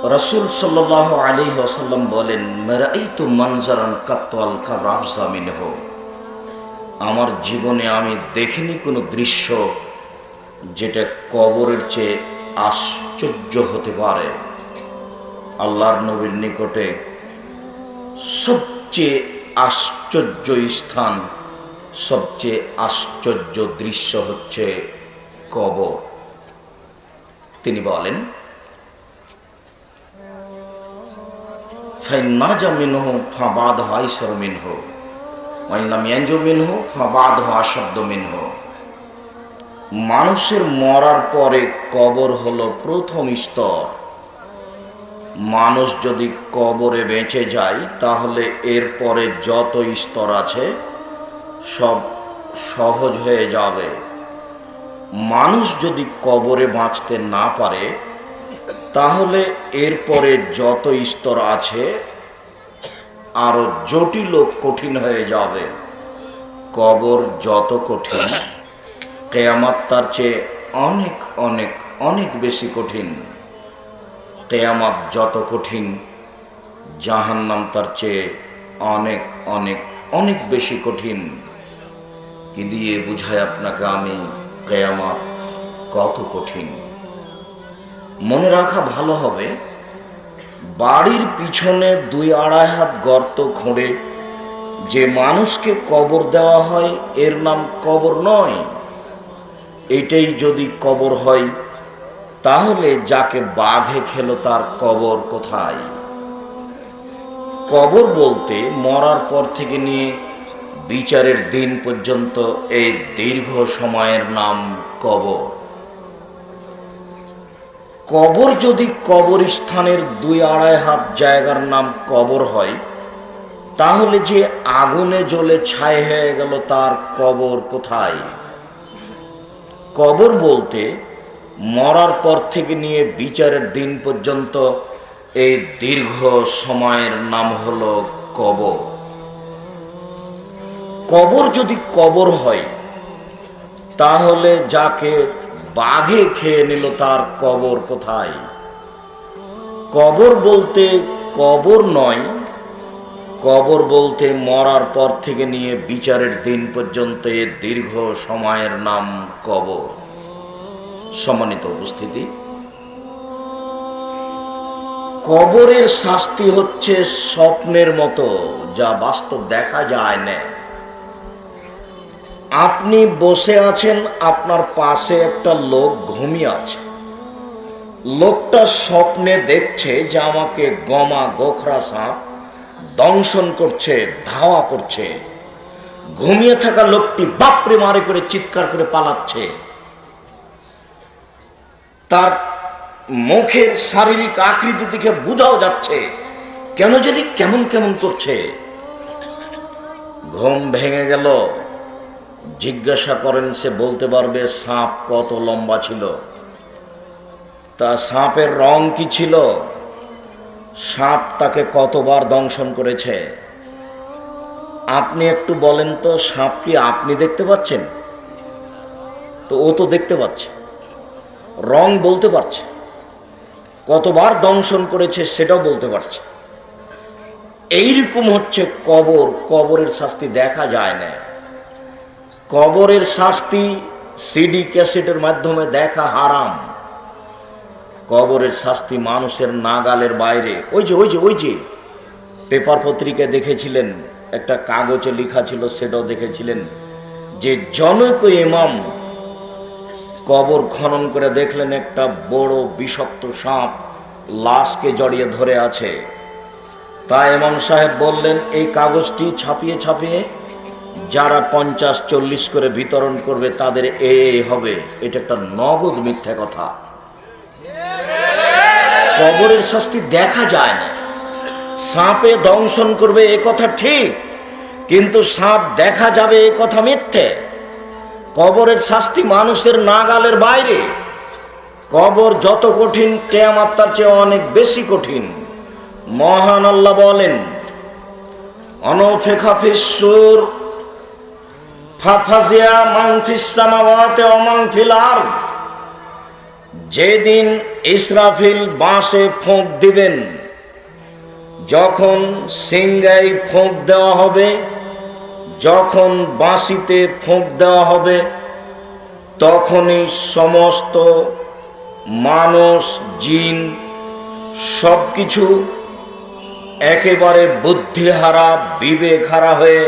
রাসূল সাল্লাল্লাহু আলাইহি ওয়াসাল্লাম বলেন, মারাইতু মানজারান কাত্তাল কাবরাবজা মিনহু। আমার জীবনে আমি দেখিনি কোনো দৃশ্য যেটা কবরের চেয়ে আশ্চর্য হতে পারে। আল্লাহর নবীর নিকটে সবচেয়ে আশ্চর্য স্থান, সবচেয়ে আশ্চর্য দৃশ্য হচ্ছে কবর। তিনি বলেন, ফাইন নাজা মিনহু ফাবাদহু আইসারু মিনহু ওয়া ইন লাম ইয়ানজু মিনহু ফাবাদহু আশাদ্দু মিনহু। মানুষের মরার পরে কবর হলো প্রথম স্তর। মানুষ যদি কবরে বেঁচে যায় তাহলে এরপরে যত স্তর আছে সব সহজ হয়ে যাবে। মানুষ যদি কবরে বাঁচতে না পারে তাহলে এরপরে যত স্তর আছে আরো জটিল ও কঠিন হয়ে যাবে। কবর যত কঠিন, কিয়ামত তার চেয়ে অনেক অনেক অনেক বেশি কঠিন। কিয়ামত যত কঠিন, জাহান্নাম তার চেয়ে অনেক অনেক অনেক বেশি কঠিন। কি দিয়ে বুঝাই আপনাকে আমি কিয়ামত কত কঠিন? মনে রাখা ভালো হবে, বাড়ির পিছনে 2-2.5 হাত গর্ত খুঁড়ে যে মানুষকে কবর দেওয়া হয় এর নাম কবর নয়। এটাই যদি কবর হয় তাহলে যাকে বাঘে খেলো তার কবর কোথায়? কবর বলতে মরার পর থেকে নিয়ে বিচারের দিন পর্যন্ত এই দীর্ঘ সময়ের নাম কবর। কবর যদি কবরস্থানের 2-2.5 হাত জায়গার নাম কবর হয় তাহলে যে আগুনে জ্বলে ছাই হয়ে গেল তার কবর কোথায়? কবর বলতে মরার পর থেকে নিয়ে বিচারের দিন পর্যন্ত এই দীর্ঘ সময়ের নাম হলো কবর। কবর যদি কবর হয় তাহলে যাকে বাঘে খেয়ে নিল তার কবর কোথায়? কবর বলতে কবর নয়, কবর বলতে মরার পর থেকে নিয়ে বিচারের দিন পর্যন্ত এর দীর্ঘ সময়ের নাম কবর। সম্মানিত উপস্থিতি, কবরের শাস্তি হচ্ছে স্বপ্নের মতো, যা বাস্তব দেখা যায় না। আপনি বসে আছেন, আপনার পাশে একটা লোক ঘুমিয়ে আছে। লোকটা স্বপ্নে দেখছে যে আমাকে গমা গোখরা সাপ দংশন করছে, ধাওয়া করছে। ঘুমিয়ে থাকা লোকটি বাপরে মারে করে চিৎকার করে পালাচ্ছে। তার মুখের শারীরিক আকৃতি থেকে বোঝাও যাচ্ছে কেন জানি কেমন কেমন করছে। ঘুম ভেঙে গেল, জিজ্ঞাসা করেন, সে বলতে পারবে সাপ কত লম্বা ছিল, তা সাপের রং কি ছিল, সাপ তাকে কতবার দংশন করেছে। আপনি একটু বলেন তো, সাপ কি আপনি দেখতে পাচ্ছেন? তো ও তো দেখতে পাচ্ছে, রং বলতে পারছে, কতবার দংশন করেছে সেটাও বলতে পারছে। এইরকম হচ্ছে কবর। কবরের শাস্তি দেখা যায় না। কবরের শাস্তি সিডি ক্যাসেটের মাধ্যমে দেখা হারাম। কবরের শাস্তি মানুষের নাগালের বাইরে। ওই যে পেপার পত্রিকায় দেখেছিলেন, একটা কাগজে লেখা ছিল, সেটাও দেখেছিলেন যে জনৈক ইমাম কবর খনন করে দেখলেন একটা বড় বিষাক্ত সাপ লাশকে জড়িয়ে ধরে আছে। তা ইমাম সাহেব বললেন, এই কাগজটি ছাপিয়ে ছাপিয়ে যারা 50-40 করে বিতরণ করবে তাদের এই হবে। এটা একটা নগদ মিথ্যা কথা। কবরের শাস্তি দেখা যায় না। সাপে দংশন করবে এ কথা ঠিক, কিন্তু সাপ দেখা যাবে এ কথা মিথ্যে। কবরের শাস্তি মানুষের নাগালের বাইরে। কবর যত কঠিন, কিয়ামত তার চেয়ে অনেক বেশি কঠিন। মহান আল্লাহ বলেন, অনফিখা ফিস-সূর ফাফাজিয়া মান ফিস সামাওয়াতি ওয়া মান ফিল আরদ। যেদিন ইসরাফিল বাঁশে ফোঁক দিবেন, যখন সিংগায় ফোঁক দেওয়া হবে, যখন বাঁশিতে ফোঁক দেওয়া হবে, তখনই সমস্ত মানুষ, জিন সবকিছু একেবারে বুদ্ধিহারা, বিবেকহারা হয়ে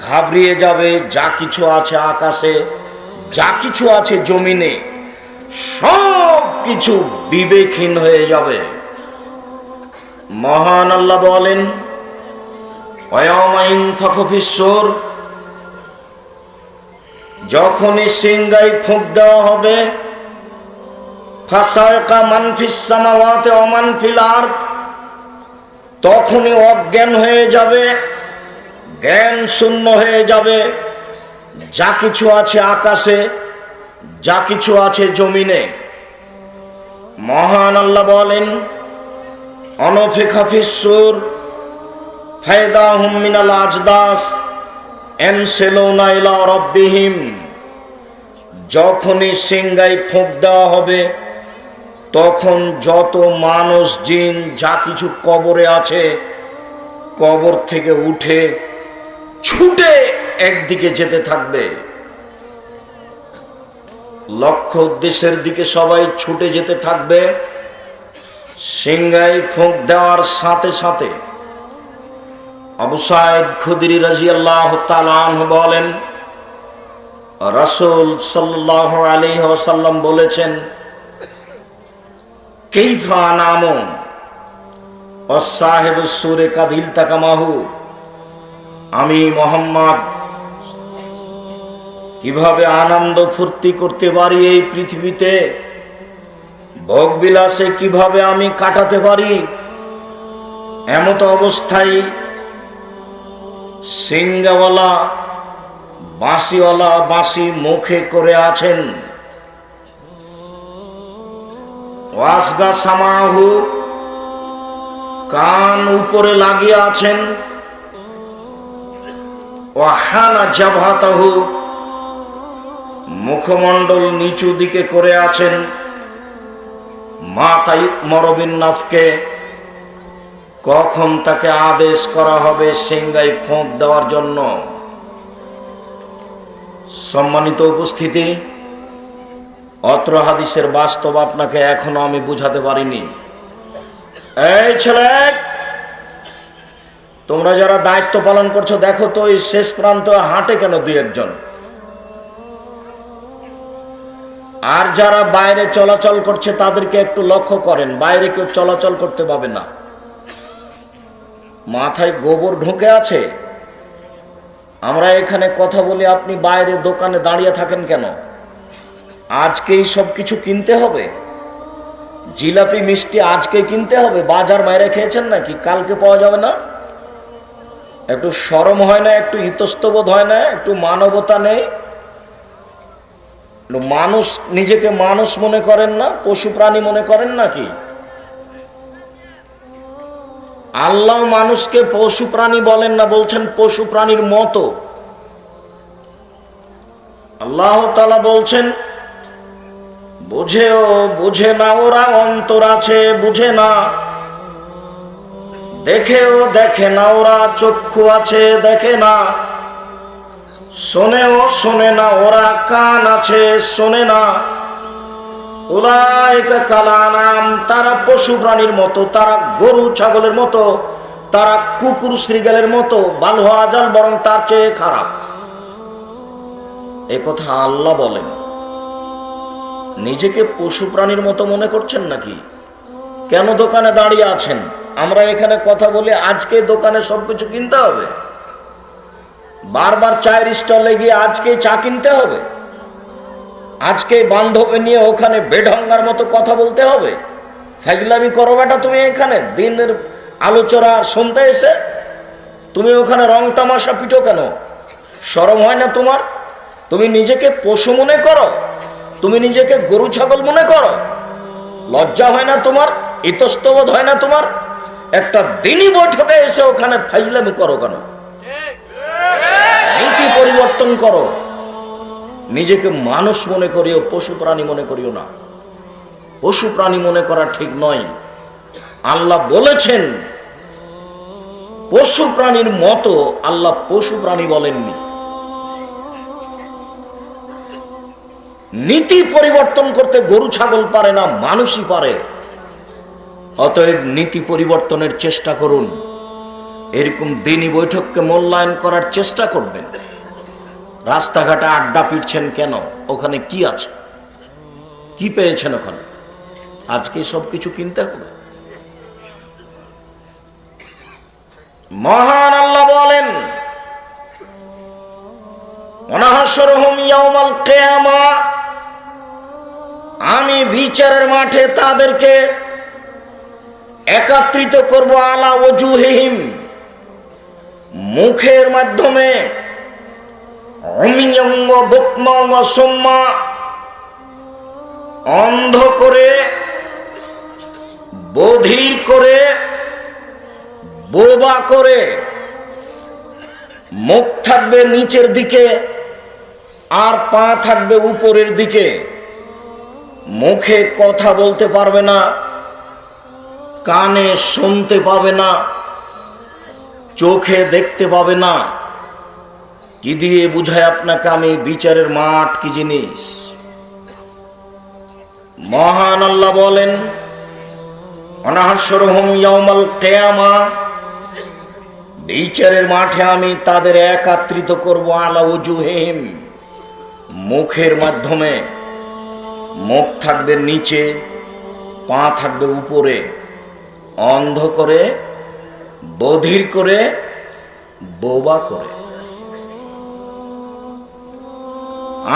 ঘাবড়িয়ে যাবে। যা কিছু আছে আকাশে, যা কিছু আছে জমিনে, সব কিছু বিবেকহীন হয়ে যাবে। মহান আল্লাহ বলেন, যখনই সিংগায় ফুঁক দেওয়া হবে, ফাসায়কা মান ফিস সামাওয়াতি ওয়া মান ফিল আরদ, তখনই অজ্ঞান হয়ে যাবে, জ্ঞান শূন্য হয়ে যাবে। যা কিছু আছে আকাশে, যা কিছু আছে জমিনে। মহান আল্লাহ বলেন, অনফিখা ফিস সূর ফায়দাহুম মিনাল আজদাস ইয়ানসিলুনা ইলা রাব্বিহিম, যখনই সিংগায় ফুঁক দেওয়া হবে, তখন যত মানুষ, জিন, যা কিছু কবরে আছে, কবর থেকে উঠে ছুটে একদিকে যেতে থাকবে। লক্ষ্য উদ্দেশ্যের দিকে সবাই ছুটে যেতে থাকবে। সিংগায় ফুঁক দেওয়ার সাথে সাথে আবু সাঈদ খুদরি রাদিয়াল্লাহু তাআলা আনহু বলেন, রাসূল সাল্লাল্লাহু আলাইহি ওয়াসাল্লাম বলেছেন, কাইফা নামু ওয়াসাহিবুস সূরে কাদিল তাকামাহু, আমি মুহাম্মদ কিভাবে আনন্দ ফুর্তি করতে পারি এই পৃথিবীতে, ভোগ বিলাসে কিভাবে আমি কাটাতে পারি, এমত অবস্থায় সিংগাওয়ালা, বাঁশিওয়ালা বাঁশি মুখে করে আছেন। ওয়াসগা সামাহু, কান উপরে লাগিয়ে আছেন। ওয়াহানা জাবহাতাহু, মুখমণ্ডল নিচু দিকে করে আছেন। মাতাই মরবিন নাফকে, কখন তাকে আদেশ করা হবে সিংগায় ফোঁক দেওয়ার জন্য। সম্মানিত উপস্থিতি, অত্র হাদিসের বাস্তব আপনাকে এখনো আমি বুঝাতে পারিনি। এই ছেলে, তোমরা যারা দায়িত্ব পালন করছো, দেখো তো এই শেষ প্রান্ত হাঁটে কেন দুই একজন? আর যারা বাইরে চলাচল করছে তাদেরকে একটু লক্ষ্য করেন, বাইরে কেউ চলাচল করতে পাবে না। মাথায় গোবর ঢুকে আছে। আমরা এখানে কথা বলি, আপনি বাইরে দোকানে দাঁড়িয়ে থাকেন কেন? আজকেই সব কিছু কিনতে হবে? জিলাপি মিষ্টি আজকে কিনতে হবে? বাজার বাইরে খেয়েছেন নাকি? কালকে পাওয়া যাবে না? একটু শরম হয় না? একটু ইতস্তবোধ হয় না? একটু মানবতা নেই? মানুষ, নিজেকে মানুষ মনে করেন না? পশু প্রাণী মনে করেন নাকি? আল্লাহ মানুষকে পশু প্রাণী বলেন না, বলছেন পশু প্রাণীর মতো। আল্লাহ তাআলা বলছেন, বুঝেও বুঝে না ওরা, অন্তর আছে বুঝে না, দেখেও দেখে না ওরা, চক্ষু আছে দেখে না, শোনেও শোনে না ওরা, কান আছে শোনে না। উলাইকা কালানাম, তারা পশু প্রাণীর মতো, তারা গরু ছাগলের মতো, তারা কুকুর শ্রীগালের মতো, বাল আজাল, বরং তার চেয়ে খারাপ। এ কথা আল্লাহ বলেন। নিজেকে পশু প্রাণীর মতো মনে করছেন নাকি? কেন দোকানে দাঁড়িয়ে আছেন? আমরা এখানে কথা বলি, আজকে দোকানে সবকিছু কিনতে হবে? বারবার চায়ের স্টলে গিয়ে আজকে চা কিনতে হবে? আজকে বান্ধবী নিয়ে ওখানে বেঢঙ্গার মতো কথা বলতে হবে? ফাজলামি করো বেটা তুমি এখানে দিনের আলোচনা শুনতে এসে? তুমি ওখানে রং তামাশা পিটো কেন? শরম হয় না তোমার? তুমি নিজেকে পশু মনে করো? তুমি নিজেকে গরু ছাগল মনে করো? লজ্জা হয় না তোমার? ইতস্তবোধ হয় না তোমার? একটা দিনই বৈঠকে এসে ওখানে ফাজলামি করো কেন? নীতি পরিবর্তন করো। নিজেকে মানুষ মনে করিও, পশু প্রাণী মনে করিও না। পশু প্রাণী মনে করা ঠিক নয়। আল্লাহ বলেছেন পশু প্রাণীর মতো, আল্লাহ পশু প্রাণী বলেননি। নীতি পরিবর্তন করতে গরু ছাগল পারে না, মানুষই পারে। অতএব নীতি পরিবর্তনের চেষ্টা করুন। এরকম দিনী বৈঠককে মূল্যায়ন করার চেষ্টা করবেন। রাস্তাঘাটে আড্ডা পিটছেন কেন? ওখানে কি আছে? কি পেয়েছেন ওখানে? আজকে সবকিছু কিনতে হবে। মহান আল্লাহ বলেন, ওয়ানাহশুরুহুম ইয়াওমাল কিয়ামা, আমি বিচারের মাঠে তাদেরকে একত্রিত করব আলা ওয়াজুহিহিম, মুখের মাধ্যমে, উমিয়াম ওয়া বুকমা ওয়া সুম্মা, অন্ধ করে, বধির করে, বোবা করে। মুখ থাকবে নিচের দিকে আর পা থাকবে উপরের দিকে। মুখে কথা বলতে পারবে না, কানে শুনতে পাবে না, চোখে দেখতে পাবে না। কি দিয়ে বুঝায় আপনাকে আমি বিচারের মাঠ কি জিনিস? মহান আল্লাহ বলেন, ওয়ানাহশুরুহুম ইয়াওমাল কিয়ামা, বিচারের মাঠে আমি তাদের একত্রিত করব আলা ওয়াজুহিহিম, মুখের মাধ্যমে। মুখ থাকবে নিচে, পা থাকবে উপরে। অন্ধ করে, বধির করে, বোবা করে।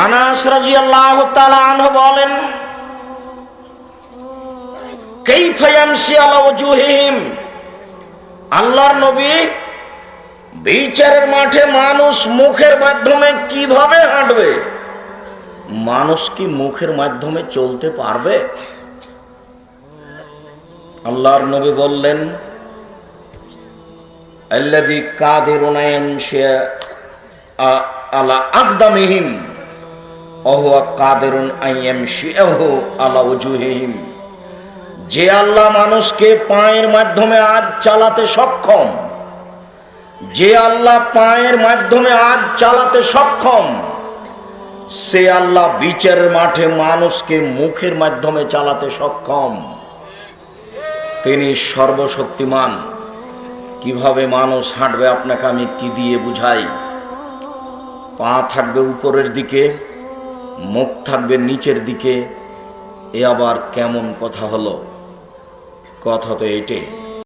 আনাস রাদিয়াল্লাহু তাআলা আনহু বলেন, কাইফা ইয়ামশি আলা ওয়াজুহিহিম, আল্লাহর নবী বিচারের মাঠে মানুষ মুখের মাধ্যমে কিভাবে হাঁটবে? মানুষ কি মুখের মাধ্যমে চলতে পারবে? আল্লাহর নবী বললেন, আল্লাযী কাদিরুন ইয়ামশি আলা আকদামিহিম ওয়া হুয়া কাদিরুন ইয়ামশিহু আলা ওয়াজুহিহিম, যে আল্লাহ মানুষকে পায়ের মাধ্যমে আজ চালাতে সক্ষম, যে আল্লাহ পায়ের মাধ্যমে আজ চালাতে সক্ষম, সে আল্লাহ বিচারের মাঠে মানুষকে মুখের মাধ্যমে চালাতে সক্ষম। তিনি সর্বশক্তিমান। কিভাবে মানুষ হাঁটবে আপনাকে আমি কি দিয়ে বুঝাই? পা থাকবে উপরের দিকে, মুখ থাকবে নিচের দিকে। এ আবার কেমন কথা হলো? কথা তো এইটাই।